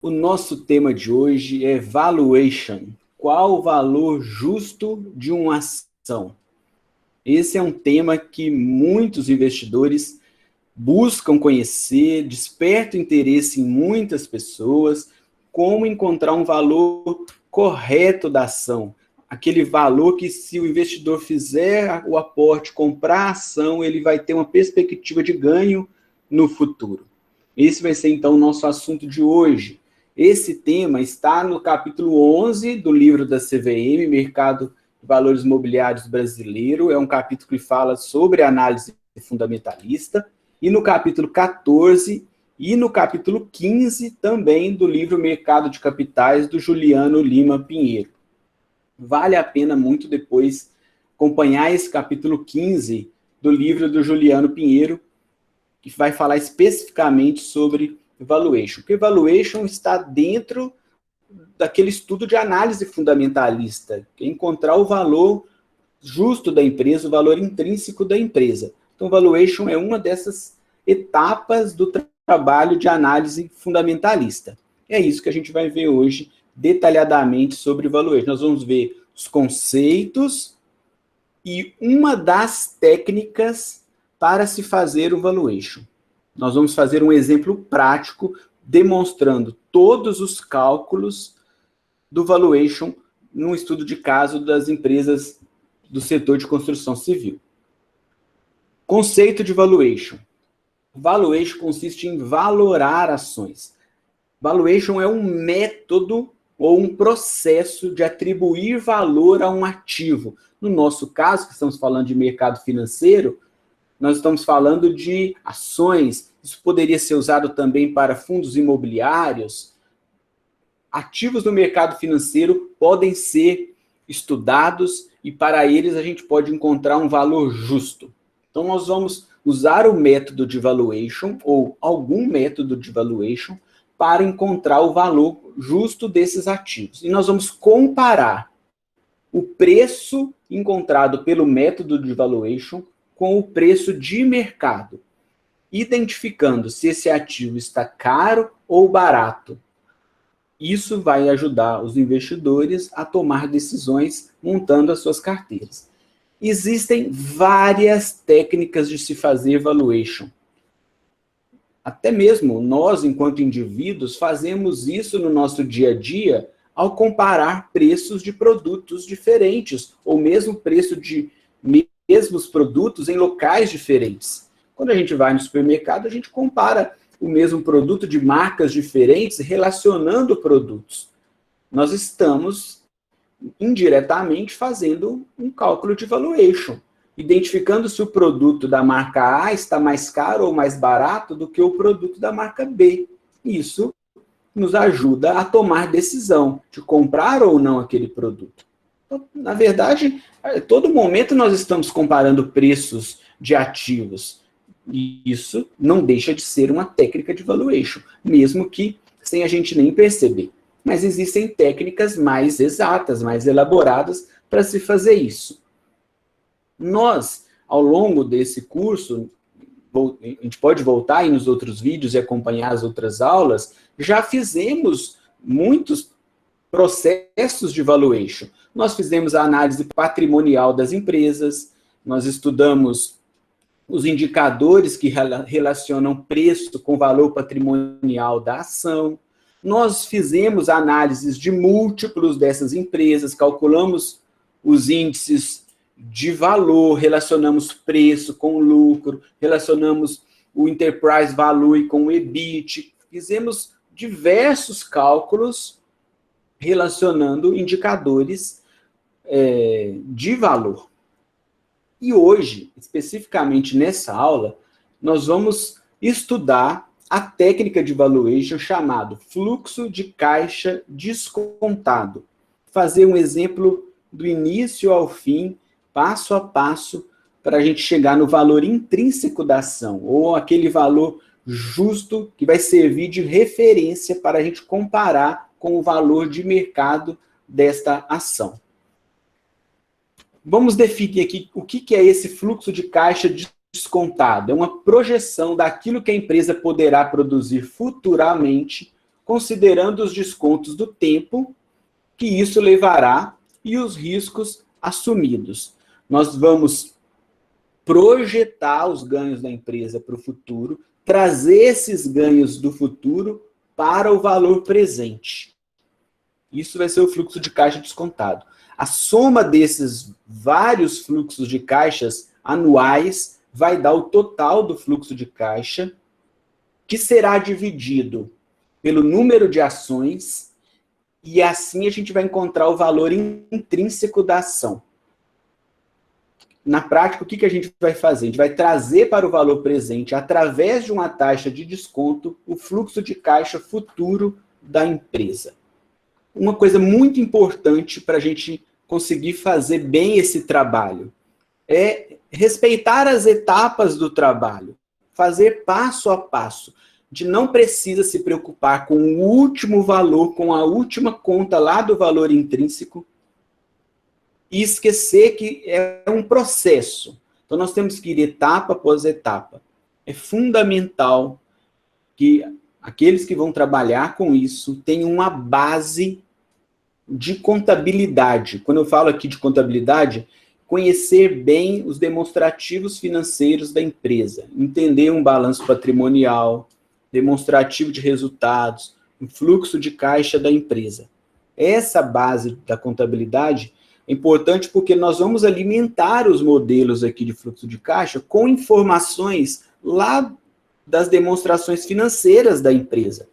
O nosso tema de hoje é valuation. Qual o valor justo de uma ação? Esse é um tema que muitos investidores buscam conhecer, desperta interesse em muitas pessoas, como encontrar um valor correto da ação. Aquele valor que, se o investidor fizer o aporte, comprar a ação, ele vai ter uma perspectiva de ganho no futuro. Esse vai ser, então, o nosso assunto de hoje. Esse tema está no capítulo 11 do livro da CVM, Mercado de Valores Imobiliários Brasileiro. É um capítulo que fala sobre análise fundamentalista. E no capítulo 14 e no capítulo 15 também do livro Mercado de Capitais, do Juliano Lima Pinheiro. Vale a pena muito depois acompanhar esse capítulo 15 do livro do Juliano Pinheiro, que vai falar especificamente sobre valuation. Porque valuation está dentro daquele estudo de análise fundamentalista, que é encontrar o valor justo da empresa, o valor intrínseco da empresa. Então, valuation é uma dessas etapas do trabalho de análise fundamentalista. É isso que a gente vai ver hoje, detalhadamente, sobre valuation. Nós vamos ver os conceitos e uma das técnicas para se fazer o valuation. Nós vamos fazer um exemplo prático demonstrando todos os cálculos do valuation num estudo de caso das empresas do setor de construção civil. Conceito de valuation. Valuation consiste em valorar ações. Valuation é um método ou um processo de atribuir valor a um ativo. No nosso caso, que estamos falando de mercado financeiro, nós estamos falando de ações. Isso poderia ser usado também para fundos imobiliários. Ativos do mercado financeiro podem ser estudados e para eles a gente pode encontrar um valor justo. Então nós vamos usar o método de valuation ou algum método de valuation para encontrar o valor justo desses ativos. E nós vamos comparar o preço encontrado pelo método de valuation com o preço de mercado, identificando se esse ativo está caro ou barato. Isso vai ajudar os investidores a tomar decisões montando as suas carteiras. Existem várias técnicas de se fazer valuation. Até mesmo nós, enquanto indivíduos, fazemos isso no nosso dia a dia ao comparar preços de produtos diferentes, ou mesmo preço de mesmos produtos em locais diferentes. Quando a gente vai no supermercado, a gente compara o mesmo produto de marcas diferentes, relacionando produtos. Nós estamos indiretamente fazendo um cálculo de valuation, identificando se o produto da marca A está mais caro ou mais barato do que o produto da marca B. Isso nos ajuda a tomar decisão de comprar ou não aquele produto. Então, na verdade, a todo momento nós estamos comparando preços de ativos. E isso não deixa de ser uma técnica de valuation, mesmo que sem a gente nem perceber. Mas existem técnicas mais exatas, mais elaboradas para se fazer isso. Nós, ao longo desse curso, a gente pode voltar aí nos outros vídeos e acompanhar as outras aulas, já fizemos muitos processos de valuation. Nós fizemos a análise patrimonial das empresas, nós estudamos os indicadores que relacionam preço com valor patrimonial da ação. Nós fizemos análises de múltiplos dessas empresas, calculamos os índices de valor, relacionamos preço com lucro, relacionamos o enterprise value com o EBIT, fizemos diversos cálculos relacionando indicadores de valor. E hoje, especificamente nessa aula, nós vamos estudar a técnica de valuation chamado fluxo de caixa descontado. Fazer um exemplo do início ao fim, passo a passo, para a gente chegar no valor intrínseco da ação, ou aquele valor justo que vai servir de referência para a gente comparar com o valor de mercado desta ação. Vamos definir aqui o que é esse fluxo de caixa descontado. É uma projeção daquilo que a empresa poderá produzir futuramente considerando os descontos do tempo que isso levará e os riscos assumidos. Nós vamos projetar os ganhos da empresa para o futuro, trazer esses ganhos do futuro para o valor presente. Isso vai ser o fluxo de caixa descontado. A soma desses vários fluxos de caixas anuais vai dar o total do fluxo de caixa, que será dividido pelo número de ações, e assim a gente vai encontrar o valor intrínseco da ação. Na prática, o que a gente vai fazer? A gente vai trazer para o valor presente, através de uma taxa de desconto, o fluxo de caixa futuro da empresa. Uma coisa muito importante para a gente conseguir fazer bem esse trabalho é respeitar as etapas do trabalho, fazer passo a passo. A gente não precisa se preocupar com o último valor, com a última conta lá do valor intrínseco, e esquecer que é um processo. Então, nós temos que ir etapa após etapa. É fundamental que aqueles que vão trabalhar com isso tenham uma base de contabilidade. Quando eu falo aqui de contabilidade, conhecer bem os demonstrativos financeiros da empresa, entender um balanço patrimonial, demonstrativo de resultados, o fluxo de caixa da empresa. Essa base da contabilidade é importante porque nós vamos alimentar os modelos aqui de fluxo de caixa com informações lá das demonstrações financeiras da empresa.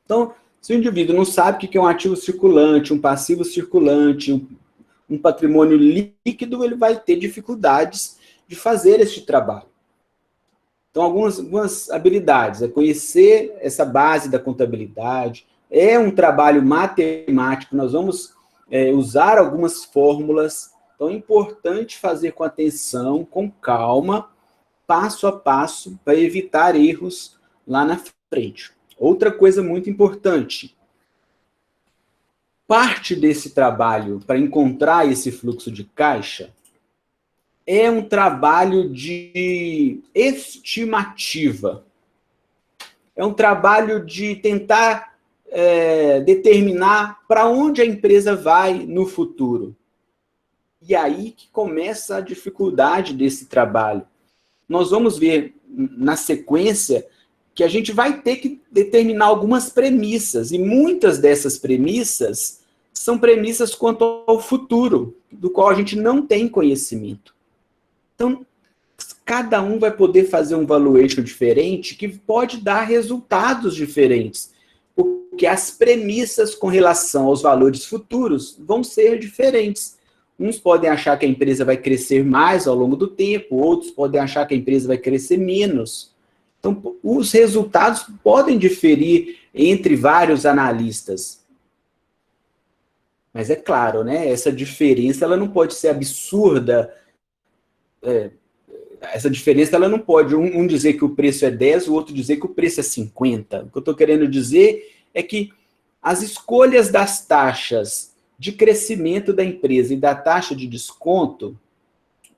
Então, se o indivíduo não sabe o que é um ativo circulante, um passivo circulante, um patrimônio líquido, ele vai ter dificuldades de fazer este trabalho. Então, algumas habilidades, é conhecer essa base da contabilidade, é um trabalho matemático, nós vamos usar algumas fórmulas, então é importante fazer com atenção, com calma, passo a passo, para evitar erros lá na frente. Outra coisa muito importante, parte desse trabalho para encontrar esse fluxo de caixa é um trabalho de estimativa. É um trabalho de tentar determinar para onde a empresa vai no futuro. E aí que começa a dificuldade desse trabalho. Nós vamos ver na sequência que a gente vai ter que determinar algumas premissas, e muitas dessas premissas são premissas quanto ao futuro, do qual a gente não tem conhecimento. Então, cada um vai poder fazer um valuation diferente que pode dar resultados diferentes, porque as premissas com relação aos valores futuros vão ser diferentes. Uns podem achar que a empresa vai crescer mais ao longo do tempo, outros podem achar que a empresa vai crescer menos. Então, os resultados podem diferir entre vários analistas. Mas é claro, né? Essa diferença ela não pode ser absurda. Essa diferença ela não pode um dizer que o preço é 10, o outro dizer que o preço é 50. O que eu estou querendo dizer é que as escolhas das taxas de crescimento da empresa e da taxa de desconto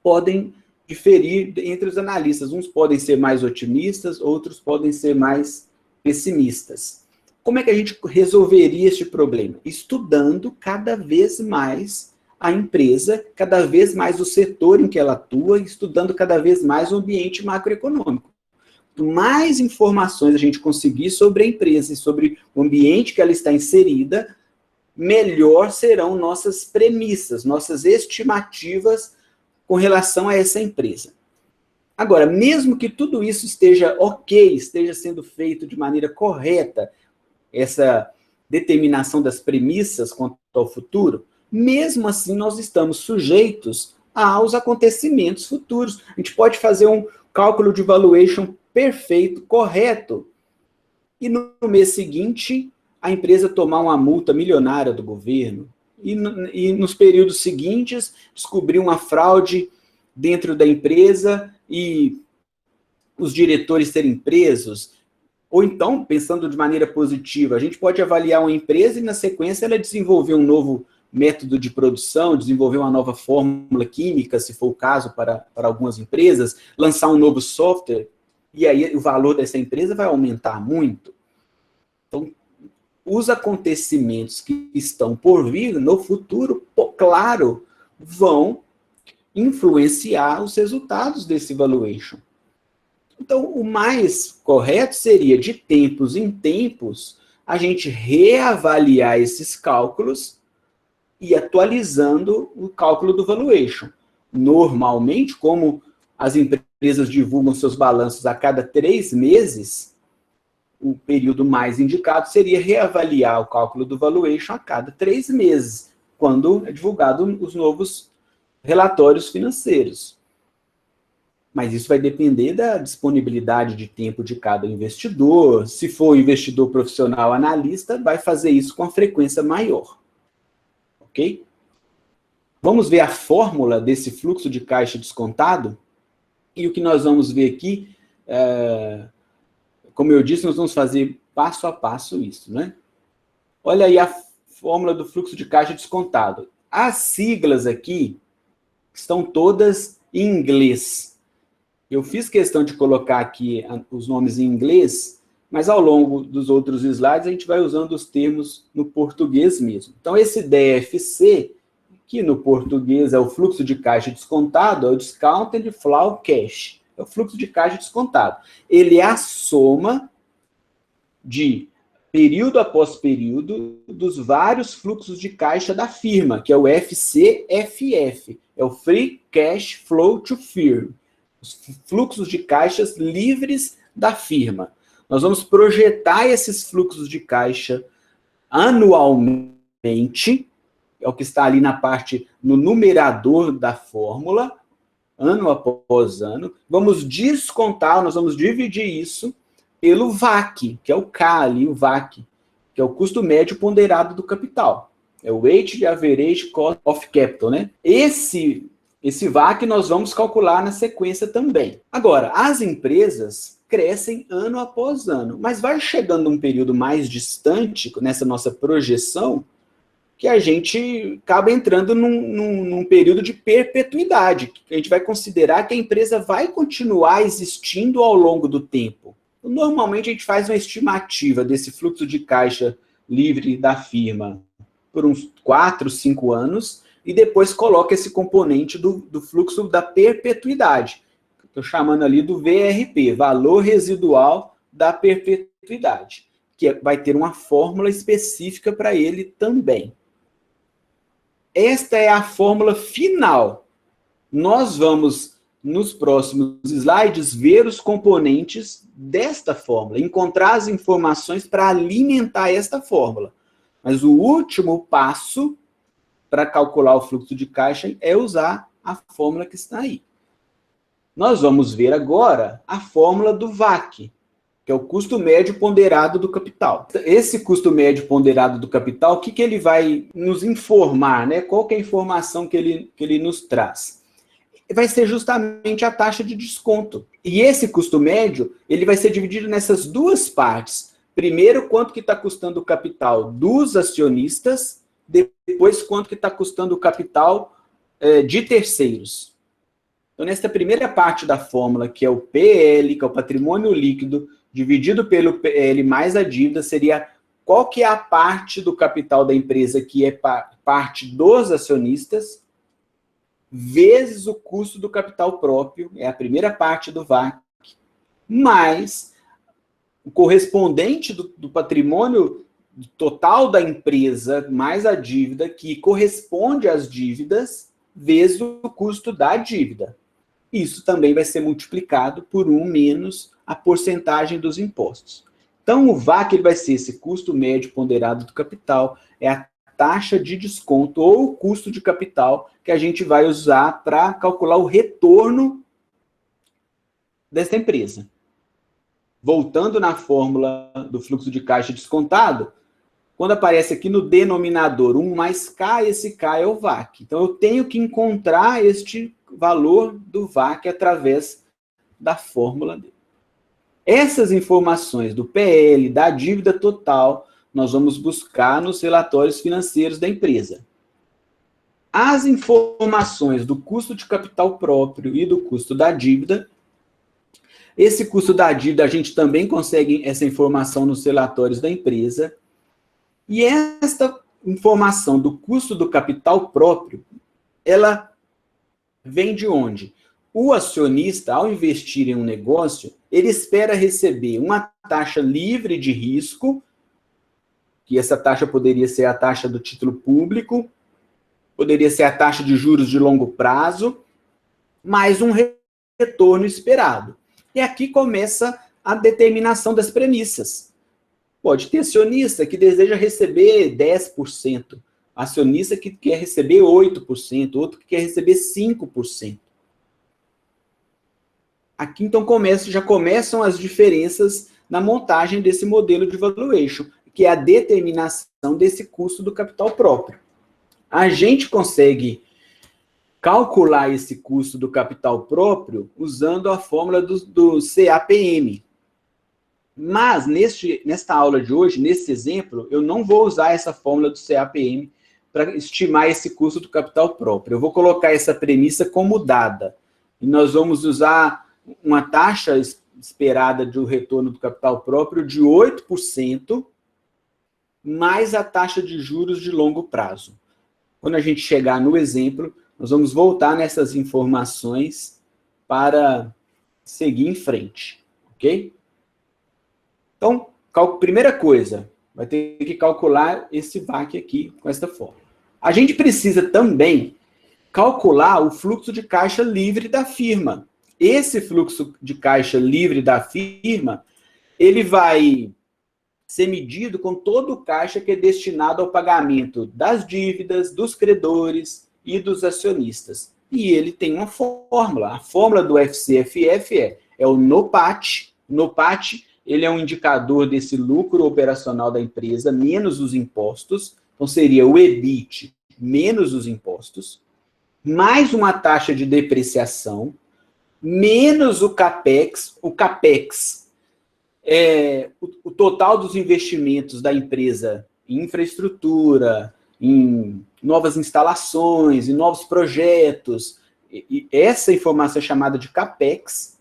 podem diferir entre os analistas. Uns podem ser mais otimistas, outros podem ser mais pessimistas. Como é que a gente resolveria este problema? Estudando cada vez mais a empresa, cada vez mais o setor em que ela atua, estudando cada vez mais o ambiente macroeconômico. Quanto mais informações a gente conseguir sobre a empresa e sobre o ambiente que ela está inserida, melhor serão nossas premissas, nossas estimativas com relação a essa empresa. Agora, mesmo que tudo isso esteja ok, esteja sendo feito de maneira correta, essa determinação das premissas quanto ao futuro, mesmo assim nós estamos sujeitos aos acontecimentos futuros. A gente pode fazer um cálculo de valuation perfeito, correto, e no mês seguinte a empresa tomar uma multa milionária do governo, e nos períodos seguintes descobrir uma fraude dentro da empresa e os diretores serem presos. Ou então, pensando de maneira positiva, a gente pode avaliar uma empresa e na sequência ela desenvolver um novo método de produção, desenvolver uma nova fórmula química, se for o caso para algumas empresas, lançar um novo software, e aí o valor dessa empresa vai aumentar muito. Então, os acontecimentos que estão por vir no futuro, claro, vão influenciar os resultados desse valuation. Então, o mais correto seria, de tempos em tempos, a gente reavaliar esses cálculos e atualizando o cálculo do valuation. Normalmente, como as empresas divulgam seus balanços a cada 3 meses, o período mais indicado seria reavaliar o cálculo do valuation a cada 3 meses, quando é divulgado os novos relatórios financeiros. Mas isso vai depender da disponibilidade de tempo de cada investidor. Se for investidor profissional analista, vai fazer isso com a frequência maior. Ok? Vamos ver a fórmula desse fluxo de caixa descontado? E o que nós vamos ver aqui, como eu disse, nós vamos fazer passo a passo isso, né? Olha aí a fórmula do fluxo de caixa descontado. As siglas aqui estão todas em inglês. Eu fiz questão de colocar aqui os nomes em inglês, mas ao longo dos outros slides a gente vai usando os termos no português mesmo. Então, esse DFC, que no português é o fluxo de caixa descontado, é o Discounted Flow Cash. É o fluxo de caixa descontado. Ele é a soma de período após período dos vários fluxos de caixa da firma, que é o FCFF, é o Free Cash Flow to Firm. Os fluxos de caixas livres da firma. Nós vamos projetar esses fluxos de caixa anualmente, é o que está ali na parte, no numerador da fórmula, ano após ano. Vamos descontar, nós vamos dividir isso pelo VAC, que é o K ali, o VAC, que é o custo médio ponderado do capital. É o Weighted Average Cost of Capital, né? Esse VAC nós vamos calcular na sequência também. Agora, as empresas crescem ano após ano, mas vai chegando um período mais distante, nessa nossa projeção, que a gente acaba entrando num período de perpetuidade, que a gente vai considerar que a empresa vai continuar existindo ao longo do tempo. Normalmente a gente faz uma estimativa desse fluxo de caixa livre da firma por uns 4, 5 anos, e depois coloca esse componente do fluxo da perpetuidade. Estou chamando ali do VRP, Valor Residual da Perpetuidade, que vai ter uma fórmula específica para ele também. Esta é a fórmula final. Nós vamos, nos próximos slides, ver os componentes desta fórmula, encontrar as informações para alimentar esta fórmula. Mas o último passo para calcular o fluxo de caixa é usar a fórmula que está aí. Nós vamos ver agora a fórmula do VAC, que é o custo médio ponderado do capital. Esse custo médio ponderado do capital, o que ele vai nos informar, né? Qual que é a informação que ele nos traz? Vai ser justamente a taxa de desconto. E esse custo médio, ele vai ser dividido nessas duas partes. Primeiro, quanto que está custando o capital dos acionistas, depois quanto que está custando o capital de terceiros. Então, nessa primeira parte da fórmula, que é o PL, que é o patrimônio líquido, dividido pelo PL mais a dívida, seria qual que é a parte do capital da empresa que é parte dos acionistas, vezes o custo do capital próprio, é a primeira parte do VAC, mais o correspondente do patrimônio total da empresa, mais a dívida, que corresponde às dívidas, vezes o custo da dívida. Isso também vai ser multiplicado por 1 menos a porcentagem dos impostos. Então, o VAC ele vai ser esse custo médio ponderado do capital, é a taxa de desconto ou o custo de capital que a gente vai usar para calcular o retorno dessa empresa. Voltando na fórmula do fluxo de caixa descontado, quando aparece aqui no denominador 1 mais K, esse K é o VAC. Então, eu tenho que encontrar este valor do VAC através da fórmula dele. Essas informações do PL, da dívida total, nós vamos buscar nos relatórios financeiros da empresa. As informações do custo de capital próprio e do custo da dívida, esse custo da dívida a gente também consegue essa informação nos relatórios da empresa. E esta informação do custo do capital próprio, ela vem de onde? O acionista, ao investir em um negócio, ele espera receber uma taxa livre de risco, que essa taxa poderia ser a taxa do título público, poderia ser a taxa de juros de longo prazo, mais um retorno esperado. E aqui começa a determinação das premissas. Pode ter acionista que deseja receber 10%, acionista que quer receber 8%, outro que quer receber 5%. Aqui, então, já começam as diferenças na montagem desse modelo de valuation, que é a determinação desse custo do capital próprio. A gente consegue calcular esse custo do capital próprio usando a fórmula do CAPM. Mas, nesta aula de hoje, nesse exemplo, eu não vou usar essa fórmula do CAPM para estimar esse custo do capital próprio. Eu vou colocar essa premissa como dada. E nós vamos usar uma taxa esperada de retorno do capital próprio de 8%, mais a taxa de juros de longo prazo. Quando a gente chegar no exemplo, nós vamos voltar nessas informações para seguir em frente, ok? Então, primeira coisa, vai ter que calcular esse VAC aqui com esta forma. A gente precisa também calcular o fluxo de caixa livre da firma. Esse fluxo de caixa livre da firma, ele vai ser medido com todo o caixa que é destinado ao pagamento das dívidas, dos credores e dos acionistas. E ele tem uma fórmula. A fórmula do FCFF é o NOPAT. NOPAT, ele é um indicador desse lucro operacional da empresa, menos os impostos. Então, seria o EBIT menos os impostos, mais uma taxa de depreciação, menos o CAPEX. O CAPEX é o total dos investimentos da empresa em infraestrutura, em novas instalações, em novos projetos. E essa informação é chamada de CAPEX.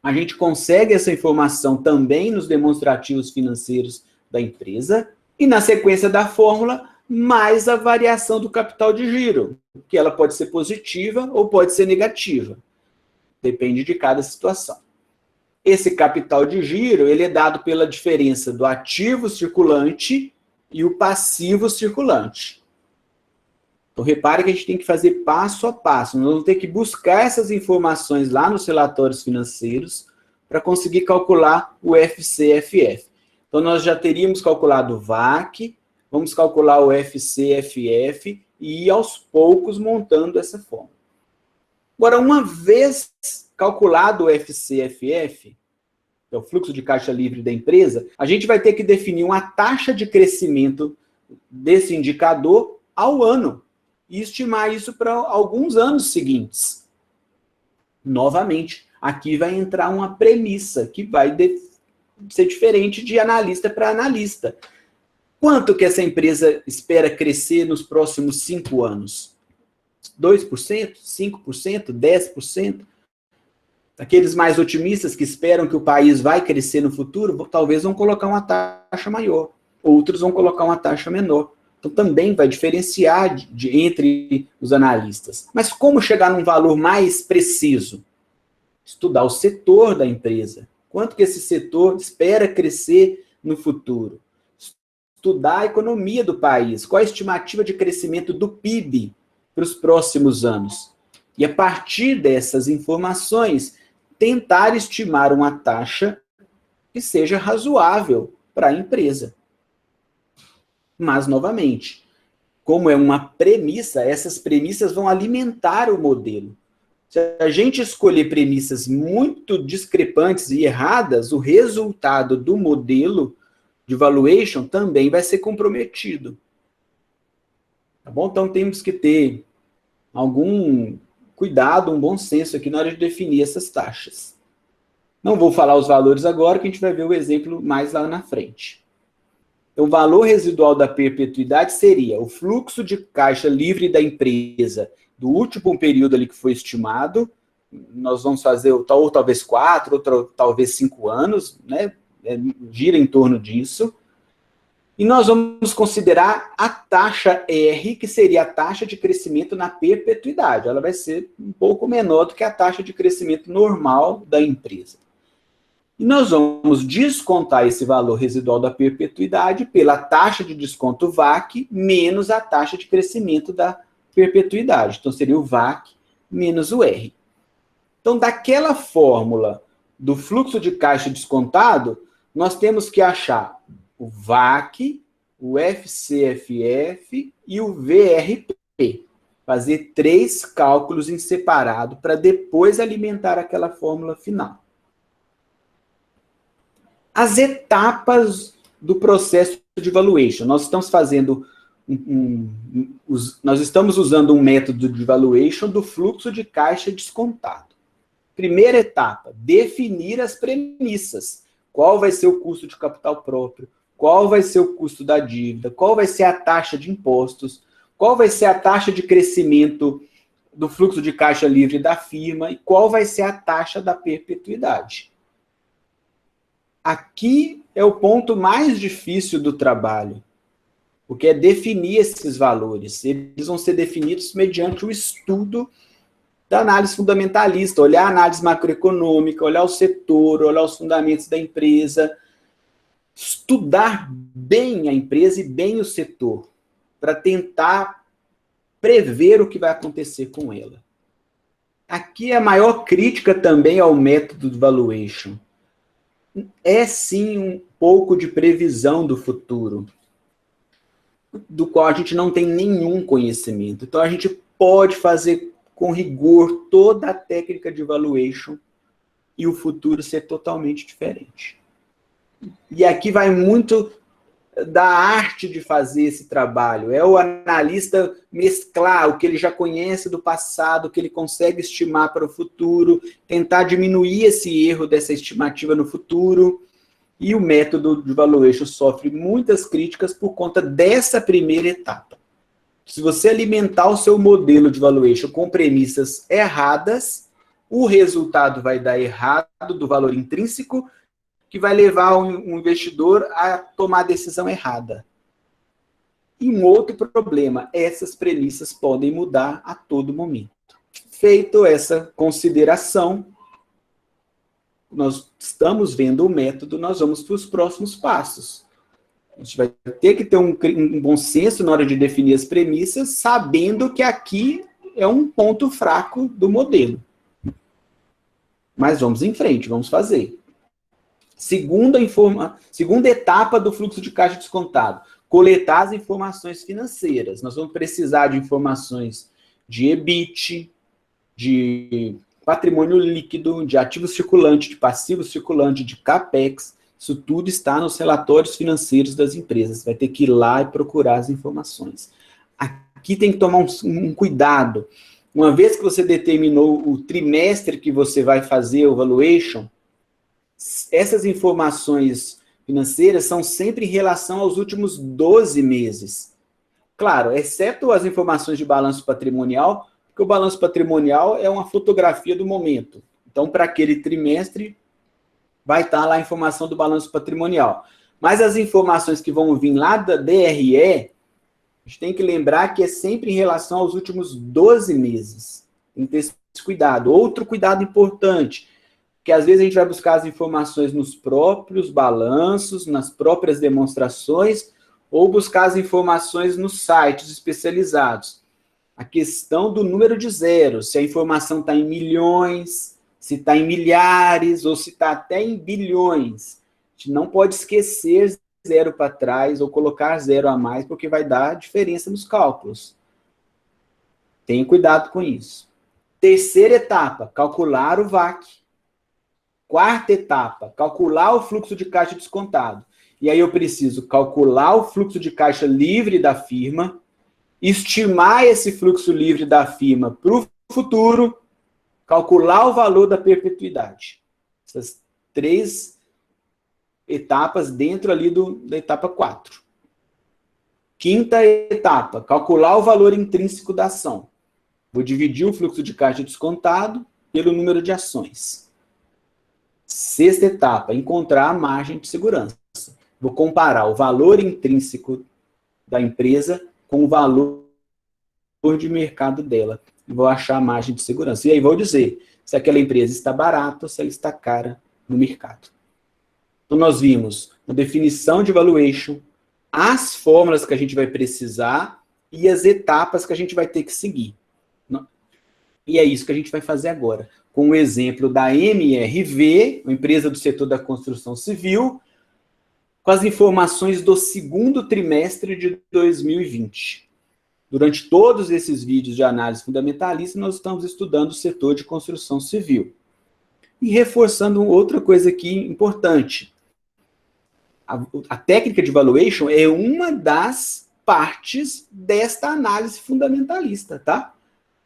A gente consegue essa informação também nos demonstrativos financeiros da empresa. E na sequência da fórmula, mais a variação do capital de giro, que ela pode ser positiva ou pode ser negativa. Depende de cada situação. Esse capital de giro, ele é dado pela diferença do ativo circulante e o passivo circulante. Então, repare que a gente tem que fazer passo a passo. Nós vamos ter que buscar essas informações lá nos relatórios financeiros para conseguir calcular o FCFF. Então, nós já teríamos calculado o VAC, vamos calcular o FCFF e ir aos poucos montando essa fórmula. Agora, uma vez calculado o FCFF, que é o fluxo de caixa livre da empresa, a gente vai ter que definir uma taxa de crescimento desse indicador ao ano e estimar isso para alguns anos seguintes. Novamente, aqui vai entrar uma premissa que vai ser diferente de analista para analista. Quanto que essa empresa espera crescer nos próximos 5 anos? 2%? 5%? 10%? Aqueles mais otimistas que esperam que o país vai crescer no futuro, talvez vão colocar uma taxa maior. Outros vão colocar uma taxa menor. Então, também vai diferenciar entre os analistas. Mas como chegar num valor mais preciso? Estudar o setor da empresa. Quanto que esse setor espera crescer no futuro? Estudar a economia do país. Qual a estimativa de crescimento do PIB para os próximos anos? E, a partir dessas informações, tentar estimar uma taxa que seja razoável para a empresa. Mas, novamente, como é uma premissa, essas premissas vão alimentar o modelo. Se a gente escolher premissas muito discrepantes e erradas, o resultado do modelo de valuation também vai ser comprometido. Tá bom? Então, temos que ter algum cuidado, um bom senso aqui na hora de definir essas taxas. Não vou falar os valores agora, que a gente vai ver o exemplo mais lá na frente. Então, o valor residual da perpetuidade seria o fluxo de caixa livre da empresa do último período ali que foi estimado. Nós vamos fazer, ou talvez 4, ou talvez 5 anos, né? Gira em torno disso. E nós vamos considerar a taxa R, que seria a taxa de crescimento na perpetuidade. Ela vai ser um pouco menor do que a taxa de crescimento normal da empresa. E nós vamos descontar esse valor residual da perpetuidade pela taxa de desconto VAC menos a taxa de crescimento da perpetuidade. Então, seria o VAC menos o R. Então, daquela fórmula do fluxo de caixa descontado, nós temos que achar o VAC, o FCFF e o VRP. Fazer 3 cálculos em separado para depois alimentar aquela fórmula final. As etapas do processo de valuation. Nós estamos fazendo nós estamos usando um método de valuation do fluxo de caixa descontado. Primeira etapa, definir as premissas. Qual vai ser o custo de capital próprio? Qual vai ser o custo da dívida? Qual vai ser a taxa de impostos? Qual vai ser a taxa de crescimento do fluxo de caixa livre da firma? E qual vai ser a taxa da perpetuidade? Aqui é o ponto mais difícil do trabalho, porque é definir esses valores. Eles vão ser definidos mediante o estudo da análise fundamentalista, olhar a análise macroeconômica, olhar o setor, olhar os fundamentos da empresa, estudar bem a empresa e bem o setor, para tentar prever o que vai acontecer com ela. Aqui a maior crítica também ao método de valuation. É sim um pouco de previsão do futuro, do qual a gente não tem nenhum conhecimento. Então a gente pode fazer com rigor toda a técnica de valuation e o futuro ser totalmente diferente. E aqui vai muito da arte de fazer esse trabalho. É o analista mesclar o que ele já conhece do passado, o que ele consegue estimar para o futuro, tentar diminuir esse erro dessa estimativa no futuro. E o método de valuation sofre muitas críticas por conta dessa primeira etapa. Se você alimentar o seu modelo de valuation com premissas erradas, o resultado vai dar errado do valor intrínseco, que vai levar um investidor a tomar a decisão errada. E um outro problema, essas premissas podem mudar a todo momento. Feito essa consideração, nós estamos vendo o método, nós vamos para os próximos passos. A gente vai ter que ter um bom senso na hora de definir as premissas, sabendo que aqui é um ponto fraco do modelo. Mas vamos em frente, vamos fazer. Segunda etapa do fluxo de caixa descontado, coletar as informações financeiras. Nós vamos precisar de informações de EBIT, de patrimônio líquido, de ativo circulante, de passivo circulante, de CAPEX. Isso tudo está nos relatórios financeiros das empresas. Você vai ter que ir lá e procurar as informações. Aqui tem que tomar um cuidado. Uma vez que você determinou o trimestre que você vai fazer o valuation, essas informações financeiras são sempre em relação aos últimos 12 meses. Claro, exceto as informações de balanço patrimonial, porque o balanço patrimonial é uma fotografia do momento. Então, para aquele trimestre, vai estar lá a informação do balanço patrimonial. Mas as informações que vão vir lá da DRE, a gente tem que lembrar que é sempre em relação aos últimos 12 meses. Tem que ter esse cuidado. Outro cuidado importante, que às vezes a gente vai buscar as informações nos próprios balanços, nas próprias demonstrações, ou buscar as informações nos sites especializados. A questão do número de zeros, se a informação está em milhões, se está em milhares, ou se está até em bilhões. A gente não pode esquecer zero para trás, ou colocar zero a mais, porque vai dar diferença nos cálculos. Tenha cuidado com isso. Terceira etapa, calcular o VAC. Quarta etapa, calcular o fluxo de caixa descontado. E aí eu preciso calcular o fluxo de caixa livre da firma, estimar esse fluxo livre da firma para o futuro, calcular o valor da perpetuidade. Essas 3 etapas dentro ali da etapa 4. Quinta etapa, calcular o valor intrínseco da ação. Vou dividir o fluxo de caixa descontado pelo número de ações. Sexta etapa, encontrar a margem de segurança. Vou comparar o valor intrínseco da empresa com o valor de mercado dela. E vou achar a margem de segurança. E aí vou dizer se aquela empresa está barata ou se ela está cara no mercado. Então, nós vimos a definição de valuation, as fórmulas que a gente vai precisar e as etapas que a gente vai ter que seguir. E é isso que a gente vai fazer agora, com o exemplo da MRV, uma empresa do setor da construção civil, com as informações do segundo trimestre de 2020. Durante todos esses vídeos de análise fundamentalista, nós estamos estudando o setor de construção civil. E reforçando outra coisa aqui importante. A técnica de valuation é uma das partes desta análise fundamentalista, tá?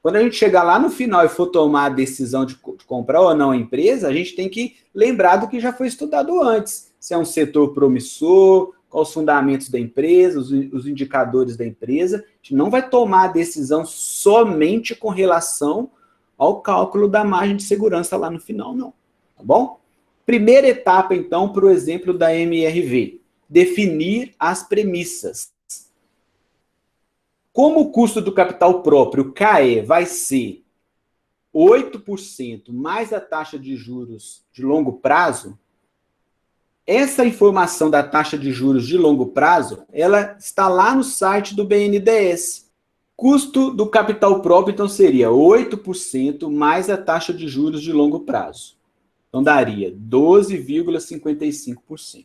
Quando a gente chegar lá no final e for tomar a decisão de comprar ou não a empresa, a gente tem que lembrar do que já foi estudado antes. Se é um setor promissor, quais os fundamentos da empresa, os indicadores da empresa. A gente não vai tomar a decisão somente com relação ao cálculo da margem de segurança lá no final, não. Tá bom? Primeira etapa, então, para o exemplo da MRV. Definir as premissas. Como o custo do capital próprio, CAE, vai ser 8% mais a taxa de juros de longo prazo, essa informação da taxa de juros de longo prazo, ela está lá no site do BNDES. Custo do capital próprio, então, seria 8% mais a taxa de juros de longo prazo. Então, daria 12,55%.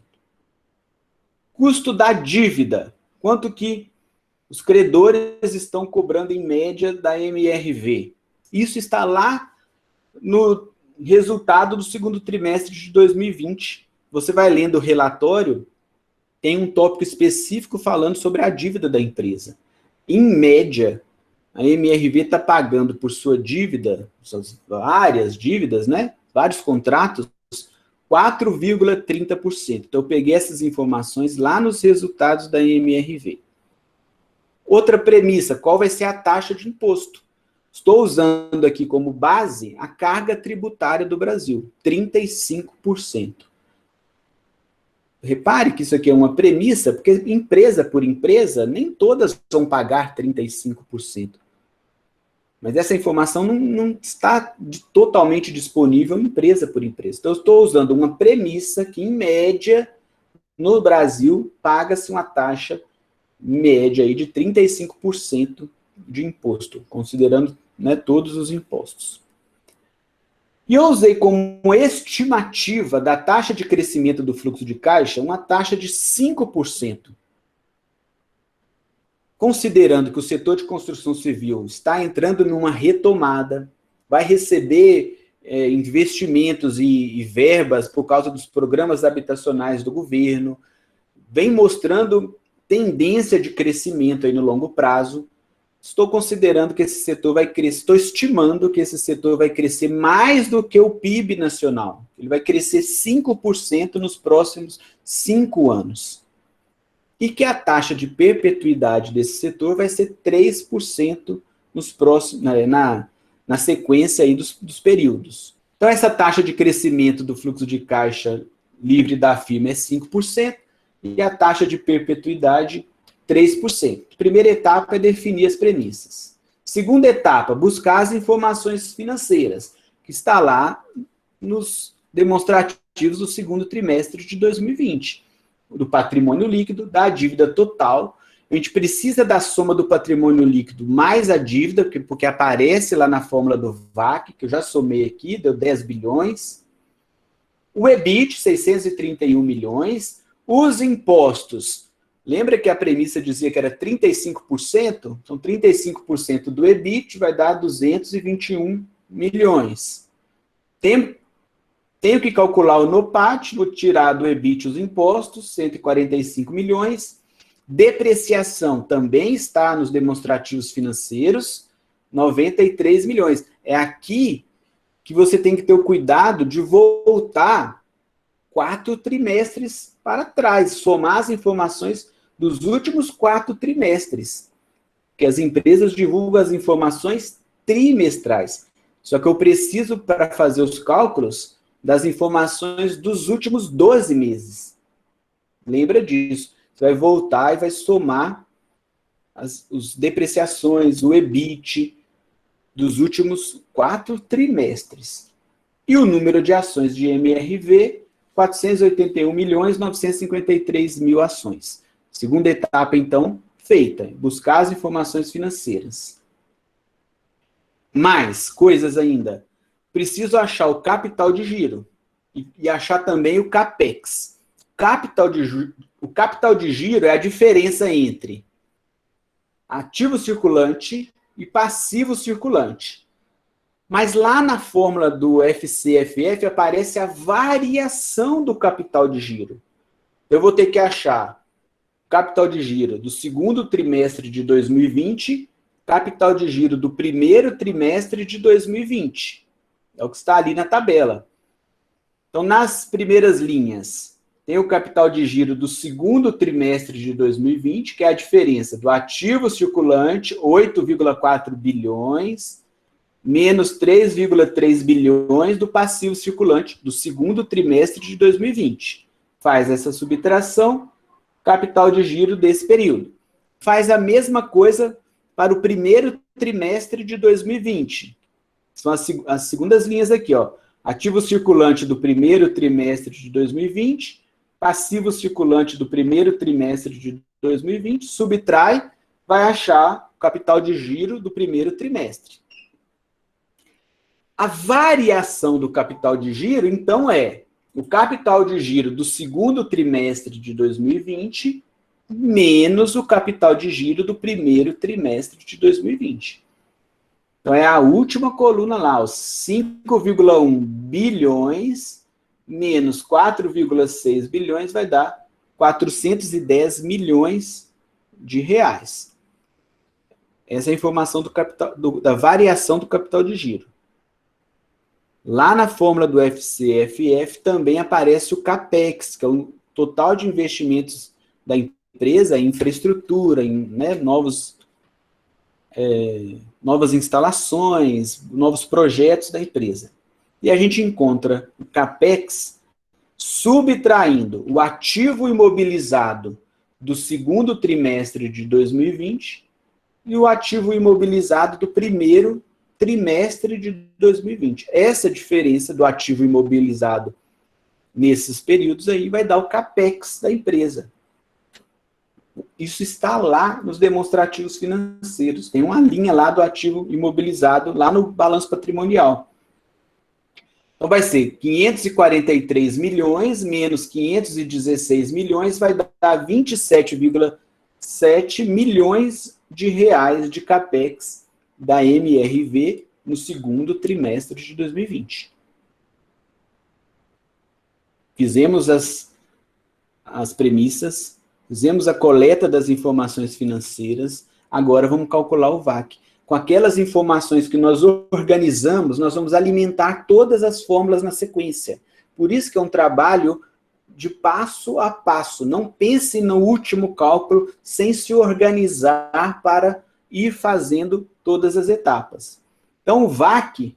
Custo da dívida. Quanto que os credores estão cobrando em média da MRV? Isso está lá no resultado do segundo trimestre de 2020. Você vai lendo o relatório, tem um tópico específico falando sobre a dívida da empresa. Em média, a MRV está pagando por sua dívida, suas várias dívidas, né? Vários contratos, 4,30%. Então, eu peguei essas informações lá nos resultados da MRV. Outra premissa, qual vai ser a taxa de imposto? Estou usando aqui como base a carga tributária do Brasil, 35%. Repare que isso aqui é uma premissa, porque empresa por empresa, nem todas vão pagar 35%. Mas essa informação não está totalmente disponível empresa por empresa. Então, eu estou usando uma premissa que, em média, no Brasil, paga-se uma taxa média aí de 35% de imposto, considerando, né, todos os impostos. E eu usei como estimativa da taxa de crescimento do fluxo de caixa uma taxa de 5%. Considerando que o setor de construção civil está entrando numa retomada, vai receber investimentos e verbas por causa dos programas habitacionais do governo, vem mostrando tendência de crescimento aí no longo prazo. Estou considerando que esse setor vai crescer, estou estimando que esse setor vai crescer mais do que o PIB nacional. Ele vai crescer 5% nos próximos 5 anos. E que a taxa de perpetuidade desse setor vai ser 3% nos próximos, na sequência aí dos períodos. Então, essa taxa de crescimento do fluxo de caixa livre da firma é 5%, e a taxa de perpetuidade, 3%. Primeira etapa é definir as premissas. Segunda etapa, buscar as informações financeiras, que está lá nos demonstrativos do segundo trimestre de 2020. Do patrimônio líquido, da dívida total. A gente precisa da soma do patrimônio líquido mais a dívida, porque aparece lá na fórmula do VAC, que eu já somei aqui, deu 10 bilhões. O EBIT, 631 milhões. Os impostos, lembra que a premissa dizia que era 35%? Então, 35% do EBIT vai dar 221 milhões. Tenho que calcular o NOPAT, vou tirar do EBIT os impostos, 145 milhões. Depreciação também está nos demonstrativos financeiros, 93 milhões. É aqui que você tem que ter o cuidado de voltar 4 trimestres para trás, somar as informações dos últimos 4 trimestres. Que as empresas divulgam as informações trimestrais. Só que eu preciso, para fazer os cálculos, das informações dos últimos 12 meses. Lembra disso. Você vai voltar e vai somar as depreciações, o EBIT dos últimos 4 trimestres. E o número de ações de MRV, 481.953.000 ações. Segunda etapa, então, feita. Buscar as informações financeiras. Mais coisas ainda. Preciso achar o capital de giro e achar também o CAPEX. O capital de giro é a diferença entre ativo circulante e passivo circulante. Mas lá na fórmula do FCFF aparece a variação do capital de giro. Eu vou ter que achar o capital de giro do segundo trimestre de 2020, capital de giro do primeiro trimestre de 2020. É o que está ali na tabela. Então, nas primeiras linhas, tem o capital de giro do segundo trimestre de 2020, que é a diferença do ativo circulante, 8,4 bilhões, menos 3,3 bilhões do passivo circulante do segundo trimestre de 2020. Faz essa subtração, capital de giro desse período. Faz a mesma coisa para o primeiro trimestre de 2020. São as segundas linhas aqui, ó. Ativo circulante do primeiro trimestre de 2020, passivo circulante do primeiro trimestre de 2020, subtrai, vai achar o capital de giro do primeiro trimestre. A variação do capital de giro, então, é o capital de giro do segundo trimestre de 2020 menos o capital de giro do primeiro trimestre de 2020. Então, é a última coluna lá, os 5,1 bilhões menos 4,6 bilhões vai dar 410 milhões de reais. Essa é a informação do capital, da variação do capital de giro. Lá na fórmula do FCFF também aparece o CAPEX, que é o total de investimentos da empresa em infraestrutura, em novas instalações, novos projetos da empresa. E a gente encontra o CAPEX subtraindo o ativo imobilizado do segundo trimestre de 2020 e o ativo imobilizado do primeiro trimestre de 2020. Essa diferença do ativo imobilizado nesses períodos aí vai dar o CAPEX da empresa. Isso está lá nos demonstrativos financeiros. Tem uma linha lá do ativo imobilizado, lá no balanço patrimonial. Então, vai ser 543 milhões menos 516 milhões, vai dar 27,7 milhões de reais de CAPEX da MRV no segundo trimestre de 2020. Fizemos as premissas, fizemos a coleta das informações financeiras, agora vamos calcular o VAC. Com aquelas informações que nós organizamos, nós vamos alimentar todas as fórmulas na sequência. Por isso que é um trabalho de passo a passo. Não pense no último cálculo sem se organizar para ir fazendo todas as etapas. Então, o VAC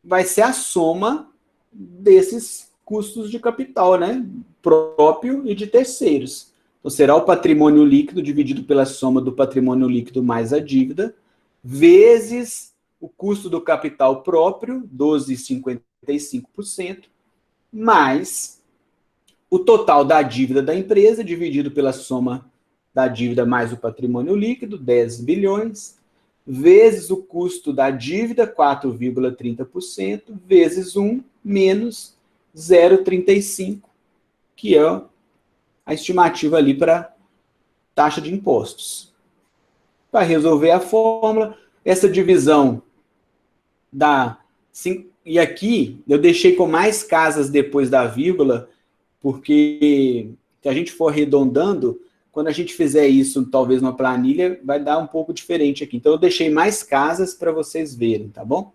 vai ser a soma desses custos de capital, né? Próprio e de terceiros. Então, será o patrimônio líquido dividido pela soma do patrimônio líquido mais a dívida, vezes o custo do capital próprio, 12,55%, mais o total da dívida da empresa, dividido pela soma da dívida mais o patrimônio líquido, 10 bilhões, vezes o custo da dívida, 4,30%, vezes 1, menos 0,35%, que é a estimativa ali para taxa de impostos. Para resolver a fórmula, essa divisão dá... E aqui eu deixei com mais casas depois da vírgula, porque se a gente for arredondando, quando a gente fizer isso, talvez numa planilha, vai dar um pouco diferente aqui. Então eu deixei mais casas para vocês verem, tá bom?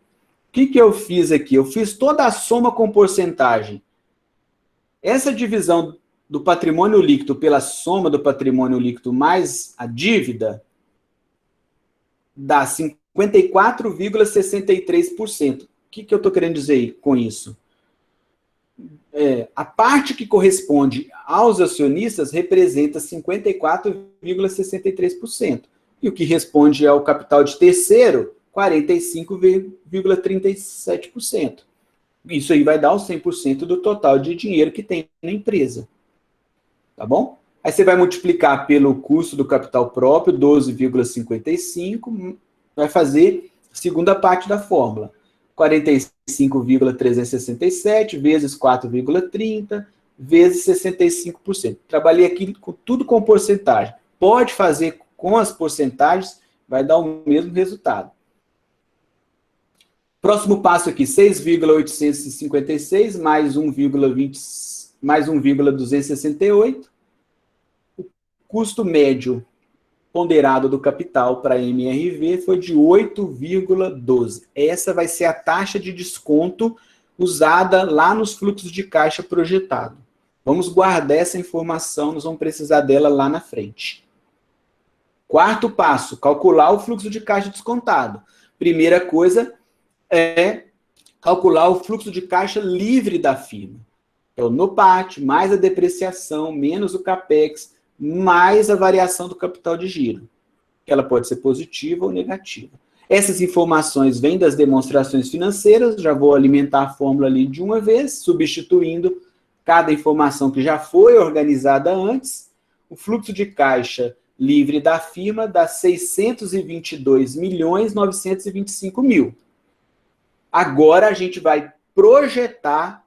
O que eu fiz aqui? Eu fiz toda a soma com porcentagem. Essa divisão do patrimônio líquido pela soma do patrimônio líquido mais a dívida dá 54,63%. O que eu estou querendo dizer com isso? a parte que corresponde aos acionistas representa 54,63%. E o que responde ao capital de terceiro, 45,37%. Isso aí vai dar os 100% do total de dinheiro que tem na empresa. Tá bom? Aí você vai multiplicar pelo custo do capital próprio, 12,55, vai fazer a segunda parte da fórmula. 45,367 vezes 4,30 vezes 65%. Trabalhei aqui tudo com porcentagem. Pode fazer com as porcentagens, vai dar o mesmo resultado. Próximo passo aqui, 6,856 mais 1,268. O custo médio ponderado do capital para a MRV foi de 8,12. Essa vai ser a taxa de desconto usada lá nos fluxos de caixa projetado. Vamos guardar essa informação, nós vamos precisar dela lá na frente. Quarto passo, calcular o fluxo de caixa descontado. Primeira coisa é calcular o fluxo de caixa livre da firma. É o NOPAT, mais a depreciação, menos o CAPEX, mais a variação do capital de giro. Ela pode ser positiva ou negativa. Essas informações vêm das demonstrações financeiras, já vou alimentar a fórmula ali de uma vez, substituindo cada informação que já foi organizada antes. O fluxo de caixa livre da firma dá 622.925.000. Agora a gente vai projetar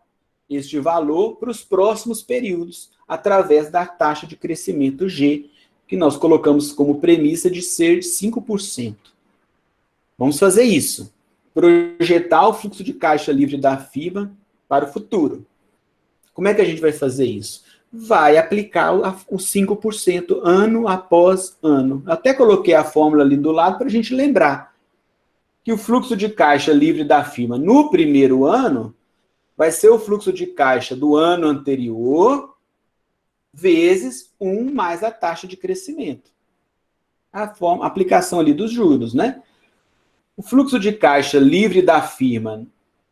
este valor para os próximos períodos, através da taxa de crescimento G, que nós colocamos como premissa de ser 5%. Vamos fazer isso. Projetar o fluxo de caixa livre da firma para o futuro. Como é que a gente vai fazer isso? Vai aplicar o 5% ano após ano. Até coloquei a fórmula ali do lado para a gente lembrar que o fluxo de caixa livre da firma no primeiro ano vai ser o fluxo de caixa do ano anterior vezes 1 mais a taxa de crescimento. A aplicação ali dos juros, né? O fluxo de caixa livre da firma,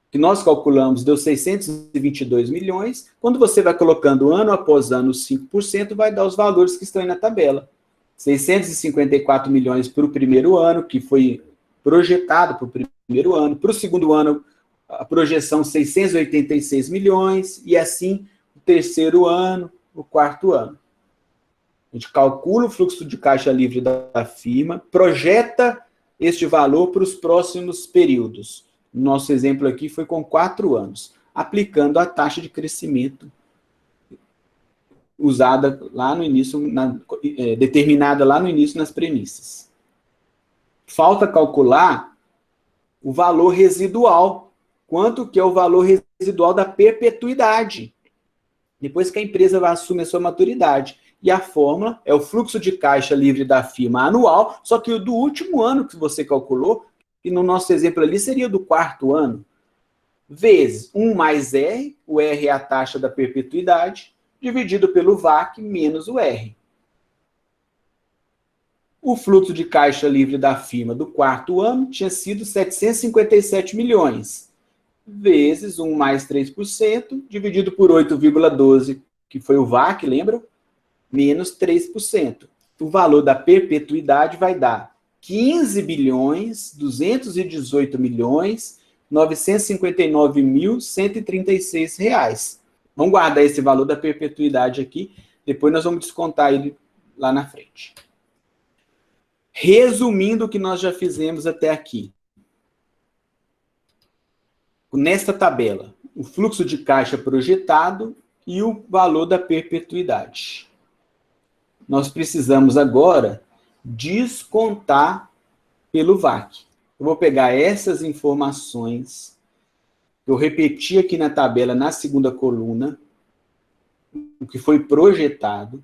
que nós calculamos, deu 622 milhões. Quando você vai colocando ano após ano 5%, vai dar os valores que estão aí na tabela. 654 milhões para o primeiro ano, que foi projetado para o primeiro ano. Para o segundo ano, a projeção 686 milhões. E assim, o terceiro ano, o quarto ano. A gente calcula o fluxo de caixa livre da firma, projeta este valor para os próximos períodos. Nosso exemplo aqui foi com 4 anos, aplicando a taxa de crescimento usada lá no início, determinada lá no início nas premissas. Falta calcular o valor residual. Quanto que é o valor residual da perpetuidade? Depois que a empresa assume a sua maturidade. E a fórmula é o fluxo de caixa livre da firma anual, só que o do último ano que você calculou, e no nosso exemplo ali seria do quarto ano, vezes 1 mais R, o R é a taxa da perpetuidade, dividido pelo VAC menos o R. O fluxo de caixa livre da firma do quarto ano tinha sido 757 milhões, vezes 1 mais 3%, dividido por 8,12, que foi o VAC, lembra? Menos 3%. O valor da perpetuidade vai dar 15.218.959.136 reais. Vamos guardar esse valor da perpetuidade aqui, depois nós vamos descontar ele lá na frente. Resumindo o que nós já fizemos até aqui. Nesta tabela, o fluxo de caixa projetado e o valor da perpetuidade. Nós precisamos agora descontar pelo VAC. Eu vou pegar essas informações, eu repeti aqui na tabela, na segunda coluna, o que foi projetado.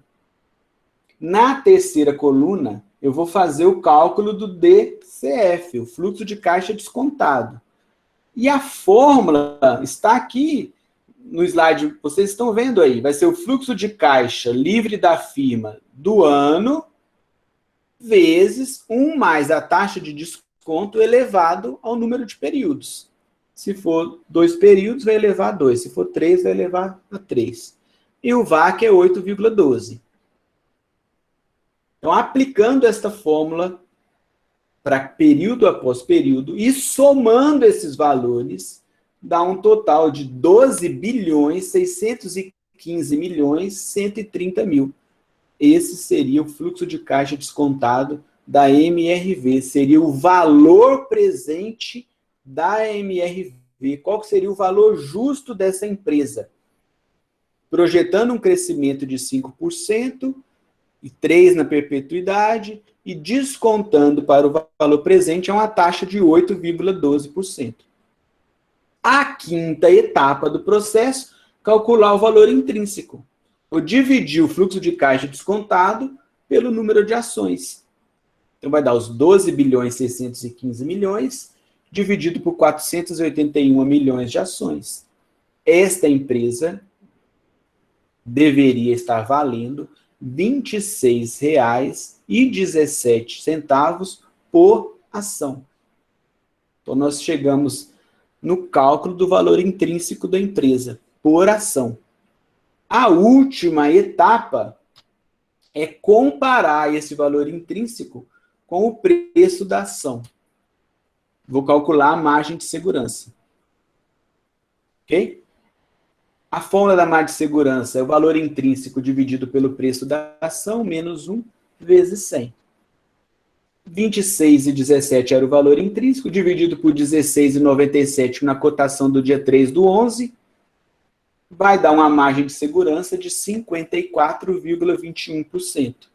Na terceira coluna, eu vou fazer o cálculo do DCF, o fluxo de caixa descontado. E a fórmula está aqui no slide, vocês estão vendo aí, vai ser o fluxo de caixa livre da firma do ano, vezes 1 mais a taxa de desconto elevado ao número de períodos. Se for 2 períodos, vai elevar a 2. Se for 3, vai elevar a 3. E o VAC é 8,12. Então, aplicando esta fórmula para período após período e somando esses valores, dá um total de 12.615.130.000. Esse seria o fluxo de caixa descontado da MRV. Seria o valor presente da MRV. Qual seria o valor justo dessa empresa? Projetando um crescimento de 5%, e 3% na perpetuidade, e descontando para o valor presente é uma taxa de 8,12%. A quinta etapa do processo, calcular o valor intrínseco. Eu dividi o fluxo de caixa descontado pelo número de ações. Então, vai dar os 12.615.000.000 dividido por 481 milhões de ações. Esta empresa deveria estar valendo R$ 26,17 por ação. Então, nós chegamos no cálculo do valor intrínseco da empresa, por ação. A última etapa é comparar esse valor intrínseco com o preço da ação. Vou calcular a margem de segurança. Ok? A fórmula da margem de segurança é o valor intrínseco dividido pelo preço da ação, menos 1 vezes 100. 26,17 era o valor intrínseco, dividido por 16,97 na cotação do dia 3/11, vai dar uma margem de segurança de 54,21%.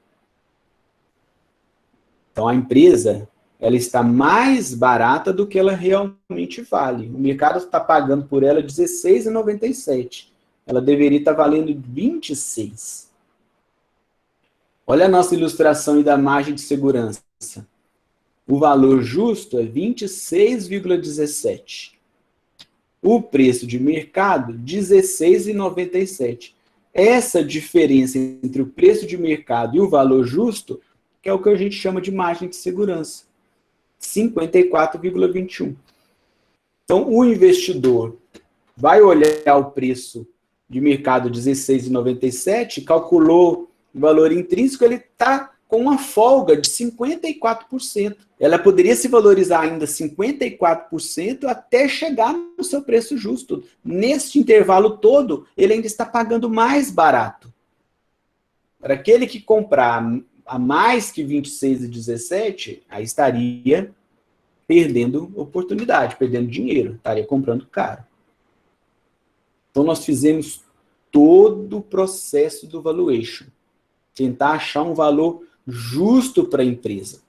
Então, a empresa ela está mais barata do que ela realmente vale. O mercado está pagando por ela R$16,97. Ela deveria estar valendo R$26. Olha a nossa ilustração e da margem de segurança. O valor justo é 26,17. O preço de mercado, 16,97. Essa diferença entre o preço de mercado e o valor justo, que é o que a gente chama de margem de segurança. 54,21. Então, o investidor vai olhar o preço de mercado 16,97, calculou o valor intrínseco, ele está com uma folga de 54%. Ela poderia se valorizar ainda 54% até chegar no seu preço justo. Neste intervalo todo, ele ainda está pagando mais barato. Para aquele que comprar a mais que 26,17, aí estaria perdendo oportunidade, perdendo dinheiro, estaria comprando caro. Então, nós fizemos todo o processo do valuation, tentar achar um valor justo para a empresa.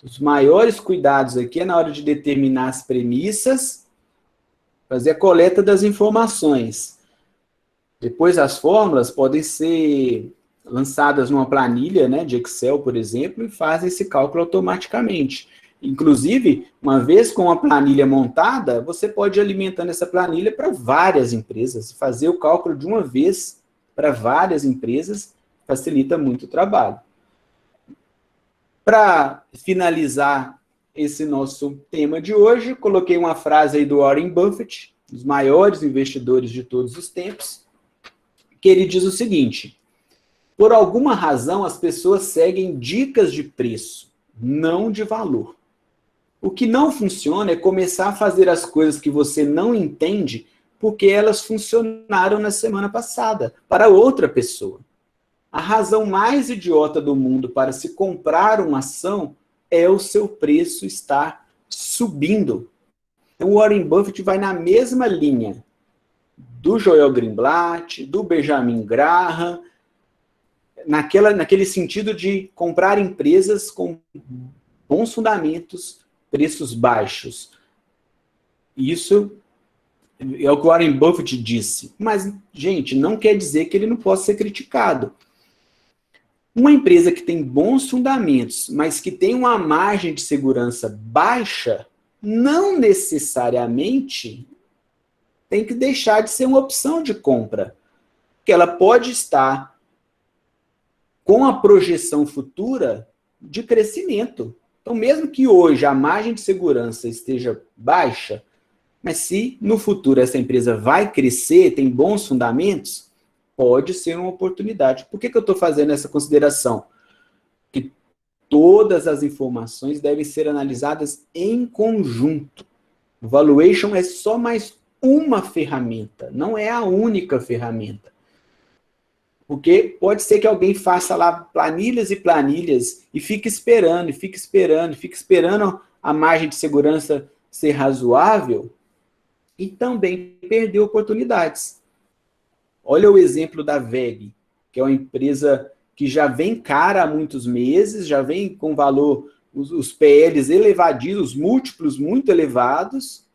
Os maiores cuidados aqui é na hora de determinar as premissas, fazer a coleta das informações. Depois, as fórmulas podem ser lançadas numa planilha, né, de Excel, por exemplo, e fazem esse cálculo automaticamente. Inclusive, uma vez com a planilha montada, você pode ir alimentando essa planilha para várias empresas. Fazer o cálculo de uma vez para várias empresas facilita muito o trabalho. Para finalizar esse nosso tema de hoje, coloquei uma frase aí do Warren Buffett, dos maiores investidores de todos os tempos, que ele diz o seguinte: por alguma razão, as pessoas seguem dicas de preço, não de valor. O que não funciona é começar a fazer as coisas que você não entende porque elas funcionaram na semana passada, para outra pessoa. A razão mais idiota do mundo para se comprar uma ação é o seu preço estar subindo. Então, o Warren Buffett vai na mesma linha do Joel Greenblatt, do Benjamin Graham, naquele sentido de comprar empresas com bons fundamentos, preços baixos. Isso é o que o Warren Buffett disse. Mas, gente, não quer dizer que ele não possa ser criticado. Uma empresa que tem bons fundamentos, mas que tem uma margem de segurança baixa, não necessariamente tem que deixar de ser uma opção de compra. Porque ela pode estar com a projeção futura de crescimento. Então, mesmo que hoje a margem de segurança esteja baixa, Mas se no futuro essa empresa vai crescer, tem bons fundamentos, pode ser uma oportunidade. Por que eu estou fazendo essa consideração? Que todas as informações devem ser analisadas em conjunto. O valuation é só mais uma ferramenta, não é a única ferramenta. Porque pode ser que alguém faça lá planilhas e planilhas e fique esperando, e fique esperando, e fique esperando a margem de segurança ser razoável e também perdeu oportunidades. Olha o exemplo da VEG, que é uma empresa que já vem cara há muitos meses, já vem com valor, os PLs elevadíssimos, os múltiplos muito elevados,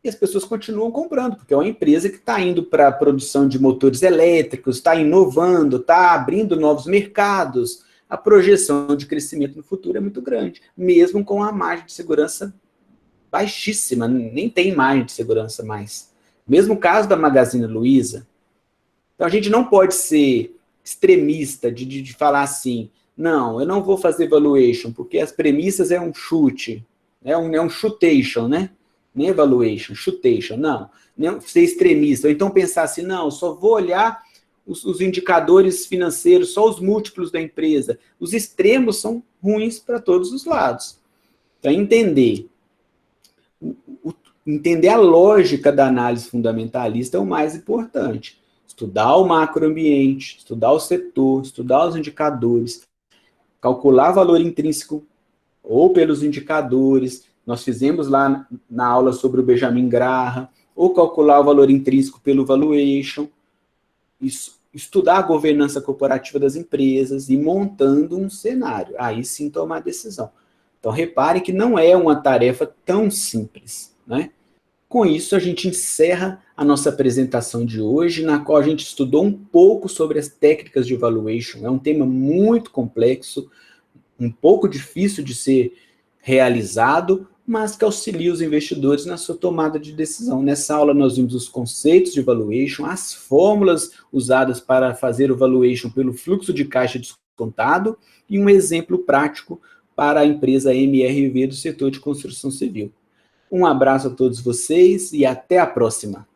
e as pessoas continuam comprando, porque é uma empresa que está indo para a produção de motores elétricos, está inovando, está abrindo novos mercados, a projeção de crescimento no futuro é muito grande, mesmo com a margem de segurança baixíssima, nem tem margem de segurança mais. Mesmo caso da Magazine Luiza. Então a gente não pode ser extremista de falar assim, não, eu não vou fazer valuation, porque as premissas é um chute, é um chutation, né? Nem evaluation, chutation, não. Nem ser extremista. Ou então pensar assim, não, só vou olhar os indicadores financeiros, só os múltiplos da empresa. Os extremos são ruins para todos os lados. Então, entender a lógica da análise fundamentalista é o mais importante. Estudar o macroambiente, estudar o setor, estudar os indicadores, calcular valor intrínseco ou pelos indicadores. Nós fizemos lá na aula sobre o Benjamin Graham, ou calcular o valor intrínseco pelo valuation, estudar a governança corporativa das empresas e montando um cenário. Aí sim tomar a decisão. Então repare que não é uma tarefa tão simples, né? Com isso, a gente encerra a nossa apresentação de hoje, na qual a gente estudou um pouco sobre as técnicas de valuation. É um tema muito complexo, um pouco difícil de ser realizado, mas que auxilia os investidores na sua tomada de decisão. Nessa aula nós vimos os conceitos de valuation, as fórmulas usadas para fazer o valuation pelo fluxo de caixa descontado e um exemplo prático para a empresa MRV do setor de construção civil. Um abraço a todos vocês e até a próxima.